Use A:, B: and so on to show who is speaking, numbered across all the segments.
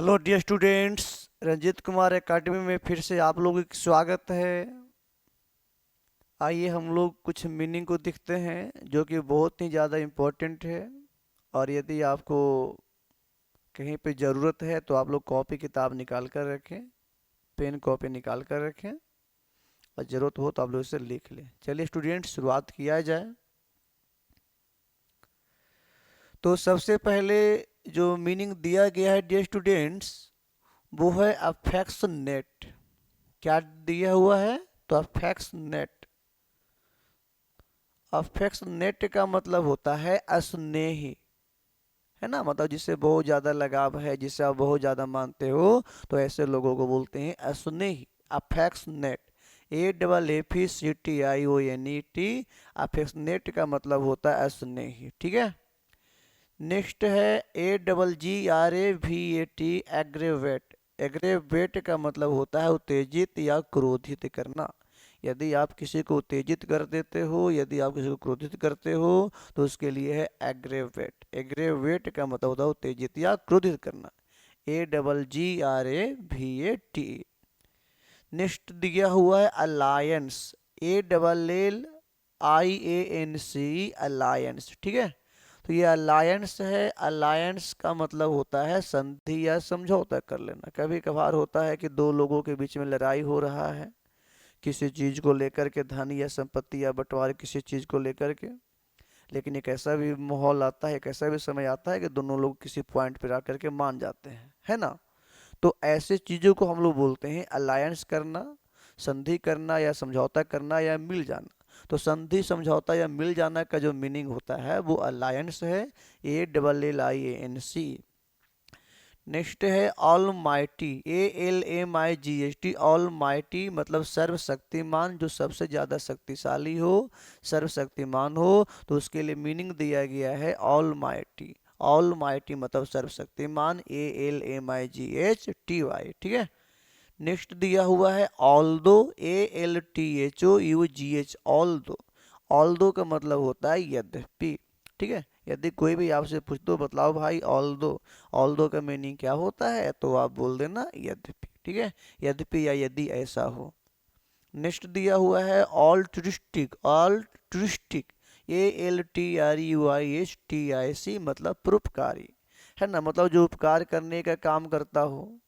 A: Hello dear students, Ranjit Kumar Academy में फिर से आप लोगों का स्वागत है। आइए हम लोग कुछ मीनिंग को देखते हैं जो कि बहुत ही ज़्यादा इम्पोर्टेंट है। और यदि आपको कहीं पे ज़रूरत है तो आप लोग कॉपी किताब निकाल कर रखें, पेन कॉपी निकाल कर रखें, और ज़रूरत हो तो आप लोग इसे लिख लें। चलिए स्टूडेंट्स, शुरुआत किया जाए। तो सबसे पहले जो मीनिंग दिया गया है डियर स्टूडेंट्स, वो है अफेक्शनेट। क्या दिया हुआ है? तो अफेक्शनेट। अफेक्शनेट का मतलब होता है अस्नेही, है ना। मतलब जिससे बहुत ज़्यादा लगाव है, जिसे आप बहुत ज़्यादा मानते हो, तो ऐसे लोगों को बोलते हैं अस्नेही, अफेक्शनेट। AFFECTIONET। अफेक्शनेट का मतलब होता है अस्नेही, ठीक है। नेक्स्ट है AGGRAVAT, एग्रेवेट। एग्रेवेट का मतलब होता है उत्तेजित या क्रोधित करना। यदि आप किसी को उत्तेजित कर देते हो, यदि आप किसी को क्रोधित करते हो, तो उसके लिए है एग्रेवेट। एग्रेवेट का मतलब होता है उत्तेजित या क्रोधित करना। AGGRAVAT। नेक्स्ट दिया हुआ है अलायंस। ALLIANC, अलायंस, ठीक है। तो ये अलायंस है। अलायंस का मतलब होता है संधि या समझौता कर लेना। कभी कभार होता है कि दो लोगों के बीच में लड़ाई हो रहा है किसी चीज को लेकर के, धन या संपत्ति या बंटवारे किसी चीज को लेकर के। लेकिन एक ऐसा भी माहौल आता है, एक ऐसा भी समय आता है कि दोनों लोग किसी पॉइंट पर आकर के मान जाते हैं, है ना। तो ऐसे चीजों को हम लोग बोलते हैं अलायंस करना, संधि करना या समझौता करना या मिल जाना। तो संधि, समझौता या मिल जाना का जो मीनिंग होता है वो अलायंस है। ALLIANC। नेक्स्ट है all mighty. ALMIGHT, all mighty मतलब सर्वशक्तिमान, जो सबसे ज़्यादा शक्तिशाली हो, सर्वशक्तिमान हो। तो उसके लिए मीनिंग दिया गया है ऑल माइटी। ऑल माइटी मतलब सर्वशक्तिमान, ALMIGHTY, ठीक है। नेक्स्ट दिया हुआ है ऑल्दो। ALTHOUGH, although. ऑल्दो का मतलब होता है यद्यपि, ठीक है। यदि कोई भी आपसे पूछ दो बतलाओ भाई ऑल्दो, ऑल्दो का मीनिंग क्या होता है, तो आप बोल देना यद्यपि, ठीक है। यद्यपि या यदि ऐसा हो। नेक्स्ट दिया हुआ है ऑल्ट्रिस्टिक। ऑल्ट्रिस्टिक, ALTRUISTIC मतलब परोपकारी, है ना। मतलब जो उपकार करने का काम करता हो,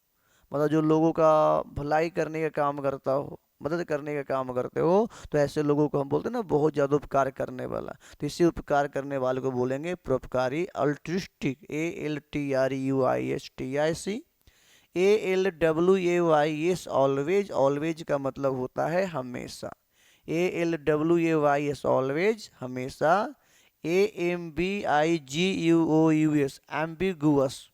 A: मतलब जो लोगों का भलाई करने का काम करता हो, मदद करने का काम करते हो, तो ऐसे लोगों को हम बोलते हैं ना बहुत ज़्यादा उपकार करने वाला। तो इसी उपकार करने वाले को बोलेंगे परोपकारी, altruistic. ALTRUISTIC। ALWAYS, always. Always का मतलब होता है हमेशा। ALWAYS, ऑलवेज, हमेशा। AMBIGUOUS, ambiguous.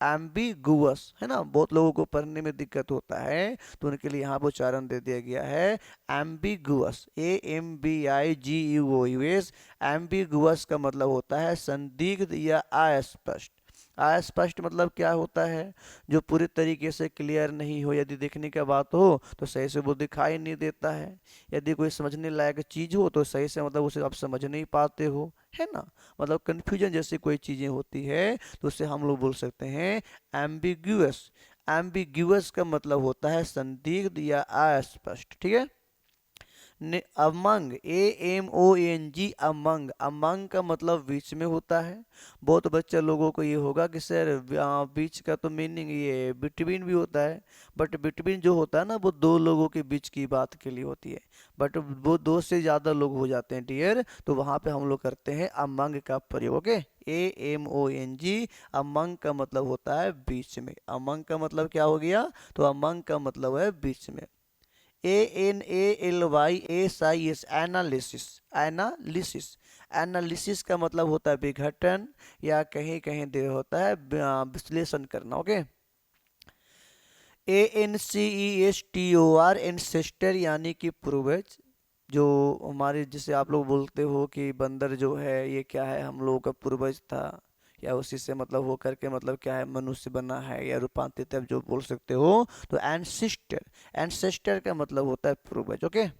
A: एम्बिगुअस, है ना। बहुत लोगों को पढ़ने में दिक्कत होता है, तो उनके लिए यहाँ पर उच्चारण दे दिया गया है एम्बिगुअस। AMBIGUOUS। एम्बिगुअस का मतलब होता है संदिग्ध या अस्पष्ट। अस्पष्ट मतलब क्या होता है? जो पूरी तरीके से क्लियर नहीं हो। यदि देखने का बात हो तो सही से वो दिखाई नहीं देता है। यदि कोई समझने लायक चीज़ हो तो सही से मतलब उसे आप समझ नहीं पाते हो, है ना। मतलब कन्फ्यूजन जैसी कोई चीज़ें होती है तो उसे हम लोग बोल सकते हैं एम्बिग्यूअस। एम्बिग्यूअस का मतलब होता है संदिग्ध या अस्पष्ट, ठीक है। Among, AMONG, among. अमंग का मतलब बीच में होता है। बहुत बच्चे लोगों को ये होगा कि सर बीच का तो मीनिंग ये बिटवीन भी होता है। बट बिटवीन जो होता है ना, वो दो लोगों के बीच की बात के लिए होती है। बट वो दो से ज़्यादा लोग हो जाते हैं डियर, तो वहाँ पे हम लोग करते हैं अमंग का प्रयोग, ओके। AMONG। अमंग का मतलब होता है बीच में। अमंग का मतलब क्या हो गया? तो अमंग का मतलब है बीच में। ANALYSIS, analysis. एनालिसिस। एनालिसिस का मतलब होता है विघटन, या कहीं कहीं दे होता है विश्लेषण करना, ओके। ANCESTOR, एंसेस्टर यानी कि पूर्वज। जो हमारे, जिसे आप लोग बोलते हो कि बंदर जो है ये क्या है, हम लोगों का पूर्वज था, या उसी से मतलब हो करके मतलब क्या है, मनुष्य बना है या रूपांतरित है, जो बोल सकते हो। तो एंसेस्टर, एंसेस्टर का मतलब होता है पूर्वज, okay.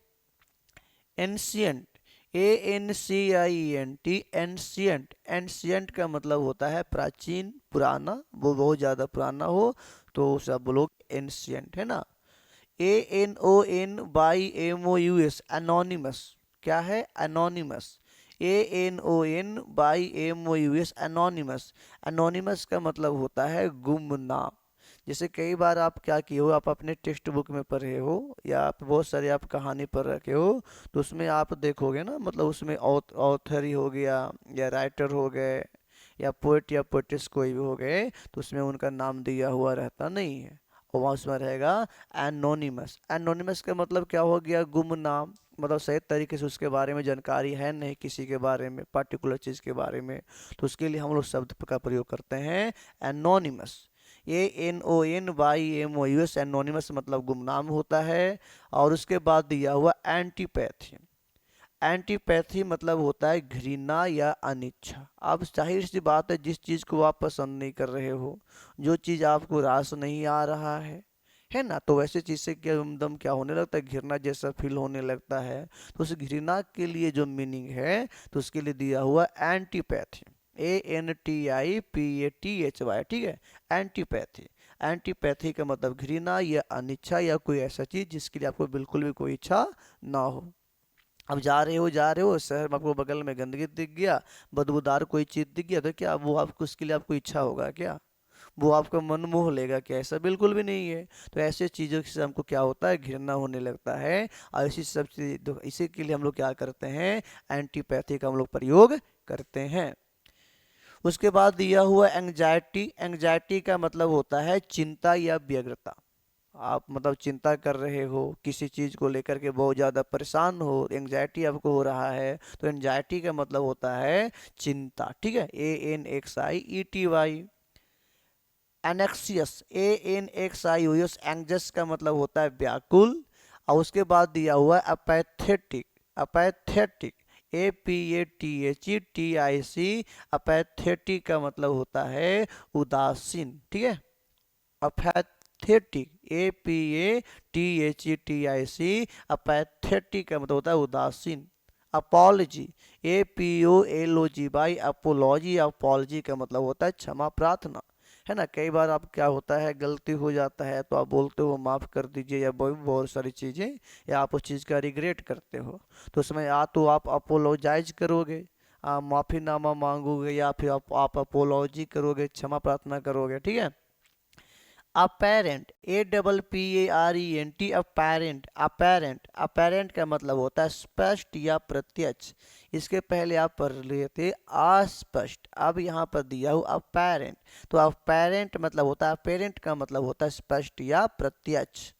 A: Ancient, ANCIENT, ancient. Ancient का मतलब होता है प्राचीन, पुराना, वो बहुत ज़्यादा पुराना हो तो उसे आप बोलो एंशियंट, है ना। ANONYMOUS, anonymous. क्या है? एनोनिमस। ANONYMOUS, anonymous. एनोनिमस का मतलब होता है गुमनाम। जैसे कई बार आप क्या किए हो, आप अपने टेक्स्ट बुक में पढ़े हो या आप बहुत सारे आप कहानी पढ़ रखे हो, तो उसमें आप देखोगे ना, मतलब उसमें ऑथर ही हो गया या राइटर हो गए या पोएट या पोएटिस कोई भी हो गए, तो उसमें उनका नाम दिया हुआ रहता नहीं है, और वहाँ उसमें रहेगा एनोनिमस। एनोनिमस का मतलब क्या हो गया? गुमनाम। मतलब सही तरीके से उसके बारे में जानकारी है नहीं, किसी के बारे में, पर्टिकुलर चीज़ के बारे में, तो उसके लिए हम लोग शब्द का प्रयोग करते हैं एनोनिमस। ANONYMOUS, एनोनिमस मतलब गुमनाम होता है। और उसके बाद दिया हुआ एंटीपैथी। एंटीपैथी मतलब होता है घृणा या अनिच्छा। अब जाहिर सी बात है, जिस चीज़ को आप पसंद नहीं कर रहे हो, जो चीज़ आपको रास नहीं आ रहा है ना, तो वैसे चीज़ से क्या एकदम क्या होने लगता है, घृणा जैसा फील होने लगता है। तो उस घृणा के लिए जो मीनिंग है, तो उसके लिए दिया हुआ एंटीपैथी। ANTIPATHY, ठीक है। एंटीपैथी। एंटीपैथी का मतलब घृणा या अनिच्छा या कोई ऐसा चीज़ जिसके लिए आपको बिल्कुल भी कोई इच्छा ना हो। अब जा रहे हो शहर में, आपको बगल में गंदगी दिख गया, बदबूदार कोई चीज दिख गया, तो क्या वो आपको, उसके लिए आपको इच्छा होगा क्या? वो आपका मन मोह लेगा क्या? ऐसा बिल्कुल भी नहीं है। तो ऐसे चीज़ों से हमको क्या होता है, घृणा होने लगता है। और इसी सब चीज, तो इसी के लिए हम लोग क्या करते हैं, एंटीपैथी का हम लोग प्रयोग करते हैं। उसके बाद दिया हुआ एंग्जाइटी। एंग्जाइटी का मतलब होता है चिंता या व्यग्रता। आप मतलब चिंता कर रहे हो किसी चीज़ को लेकर के, बहुत ज़्यादा परेशान हो, एंग्जाइटी आपको हो रहा है, तो एंग्जाइटी का मतलब होता है चिंता, ठीक है। ANXIETY। एनेक्सियस, ANXIOS, एंग्जस का मतलब होता है व्याकुल। और उसके बाद दिया हुआ अपैथेटिक। Apathetic, APATHETIC। अपैथेटिक का मतलब होता है उदासीन, ठीक है। Apathetic, APATHETIC। अपैथेटिक का मतलब होता है उदासीन। Apology, APOLOG, by apology. Apology का मतलब होता है क्षमा प्रार्थना, है ना। कई बार आप क्या होता है, गलती हो जाता है तो आप बोलते हो माफ़ कर दीजिए, या बहुत सारी चीज़ें, या आप उस चीज़ का रिग्रेट करते हो, तो उसमें या तो आप अपोलोजाइज करोगे, आप माफ़ीनामा मांगोगे, या फिर आप अपोलॉजी करोगे, क्षमा प्रार्थना करोगे, ठीक है। Apparent, APPARENT, apparent. Apparent, apparent का मतलब होता है स्पष्ट या प्रत्यक्ष। इसके पहले आप पढ़ लिए थे अस्पष्ट, अब यहाँ पर दिया हुआ अपेरेंट। तो अपेरेंट मतलब होता है, अपेरेंट का मतलब होता है स्पष्ट या प्रत्यक्ष।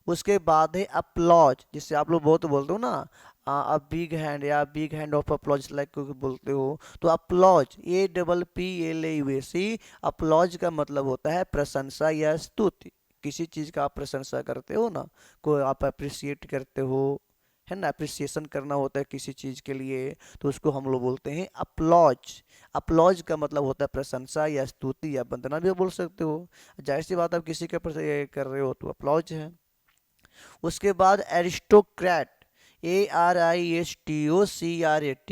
A: उसके बाद है अपलॉज, जिससे आप लोग बहुत बोलते हो ना, अ बिग हैंड या big hand of applause like बोलते हो, तो अपलॉज, APPLAUSE। अपलॉज का मतलब होता है प्रशंसा या स्तुति। किसी चीज़ का आप प्रशंसा करते हो ना, कोई आप अप्रिसिएट करते हो, है ना, अप्रिसिएशन करना होता है किसी चीज़ के लिए, तो उसको हम लोग बोलते हैं अपलॉज। अपलॉज का मतलब होता है प्रशंसा या स्तुति या वंदना भी बोल सकते हो। जाहिर सी बात, आप किसी का कर रहे हो तो अपलॉज है। उसके बाद एरिस्टोक्रेट, ARISTOCRAT।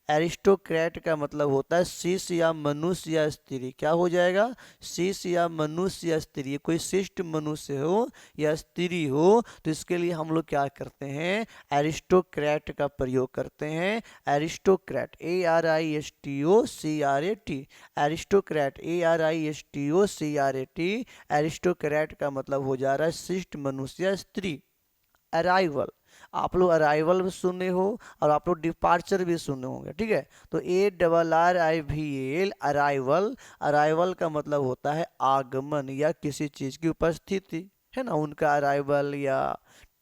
A: एरिस्टोक्रेट का मतलब होता है शिष्य या मनुष्य या स्त्री। क्या हो जाएगा? शिष्य या मनुष्य या स्त्री। कोई शिष्ट मनुष्य हो या स्त्री हो, तो इसके लिए हम लोग क्या करते हैं, एरिस्टोक्रेट का प्रयोग करते हैं। Aristocrat, ARISTOCRAT। Aristocrat, ARISTOCRAT। Aristocrat का मतलब हो जा रहा है शिष्ट मनुष्य या स्त्री। अराइवल, आप लोग अराइवल भी सुने हो और आप लोग डिपार्चर भी सुने होंगे, ठीक है। तो ARRIVAL, अराइवल। अराइवल का मतलब होता है आगमन या किसी चीज की उपस्थिति, है ना, उनका अराइवल या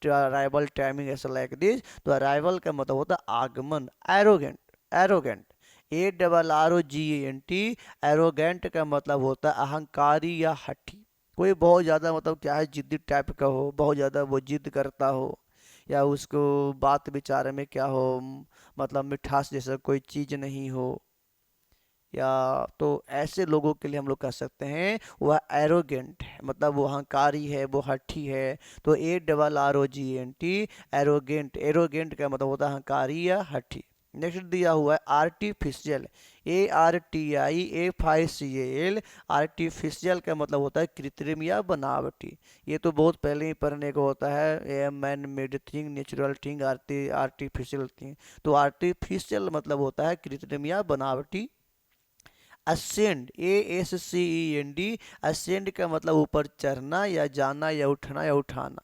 A: अराइवल टाइमिंग ऐसा लाइक दिस। तो अराइवल का मतलब होता है आगमन। Arrogant, arrogant, ARROGANT। एरोगेंट का मतलब होता है अहंकारी या हठी। कोई बहुत ज़्यादा मतलब क्या है, जिद्दी टाइप का हो, बहुत ज़्यादा वो जिद करता हो, या उसको बात विचार में क्या हो, मतलब मिठास जैसा कोई चीज़ नहीं हो, या तो ऐसे लोगों के लिए हम लोग कह सकते हैं वह एरोगेंट है, मतलब वो अहंकारी है, वो हठी है। तो ARROGENT, एरोगेंट। एरोगेंट का मतलब होता है अहंकारी या हठी। नेक्स्ट दिया हुआ है आर्टिफिशियल, ARTIFICAL। आर्टिफिशियल का मतलब होता है कृत्रिम या बनावटी। ये तो बहुत पहले ही पढ़ने को होता है, man made thing, natural thing, artificial thing. तो आर्टिफिशियल मतलब होता है कृत्रिम या बनावटी। असेंड, ASCEND, असेंड का मतलब ऊपर चढ़ना या जाना या उठना या उठाना।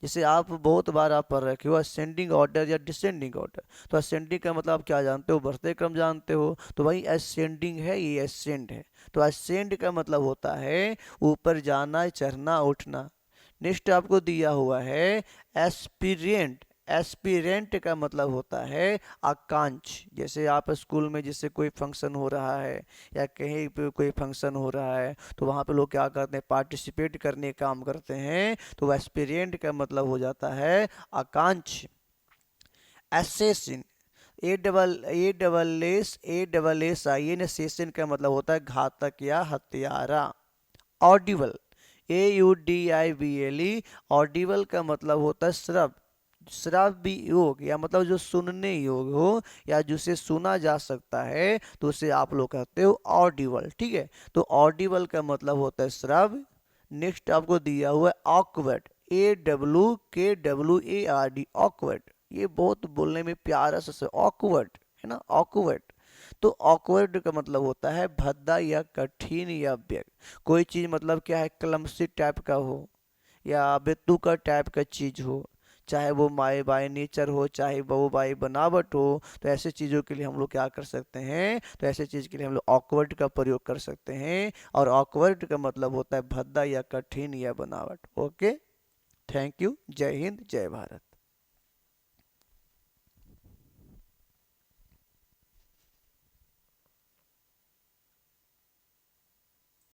A: जैसे आप बहुत बार आप पढ़ रखे हो असेंडिंग ऑर्डर या डिसेंडिंग ऑर्डर। तो असेंडिंग का मतलब आप क्या जानते हो, बढ़ते क्रम जानते हो। तो वही असेंडिंग है, ये असेंड है। तो असेंड का मतलब होता है ऊपर जाना, चढ़ना, उठना। नेक्स्ट आपको दिया हुआ है एस्पिरेंट। एस्पिरेंट का मतलब होता है आकांक्ष। जैसे आप स्कूल में जैसे कोई फंक्शन हो रहा है या कहीं पे कोई फंक्शन हो रहा है, तो वहाँ पे लोग क्या करते हैं, पार्टिसिपेट करने का काम करते हैं। तो एस्पिरेंट का मतलब हो जाता है आकांक्ष। एसेसिन, ASSASSIN, सेशन का मतलब होता है घातक या हत्यारा। ऑडिबल, AUDIBLE, ऑडिबल का मतलब होता है श्रव। श्रव्य योग या मतलब जो सुनने योग हो या जिसे सुना जा सकता है, तो उसे आप लोग कहते हो ऑडिबल। ठीक है, तो ऑडिबल का मतलब होता है श्रव्य। नेक्स्ट आपको दिया हुआ है ऑकवर्ड, AWKWARD, ऑकवर्ड। ये बहुत बोलने में प्यारा सा ऑकवर्ड है ना, ऑकवर्ड। तो ऑकवर्ड का मतलब होता है भद्दा या कठिन या व्यर्थ। कोई चीज मतलब क्या है, क्लमसी टाइप का हो या बेतुका टाइप का चीज हो, चाहे वो माए बाय नेचर हो, चाहे वो बाय बनावट हो। तो ऐसे चीज़ों के लिए हम लोग क्या कर सकते हैं, तो ऐसे चीज़ के लिए हम लोग ऑकवर्ड का प्रयोग कर सकते हैं। और ऑकवर्ड का मतलब होता है भद्दा या कठिन या बनावट। Okay, thank you. जय हिंद, जय भारत।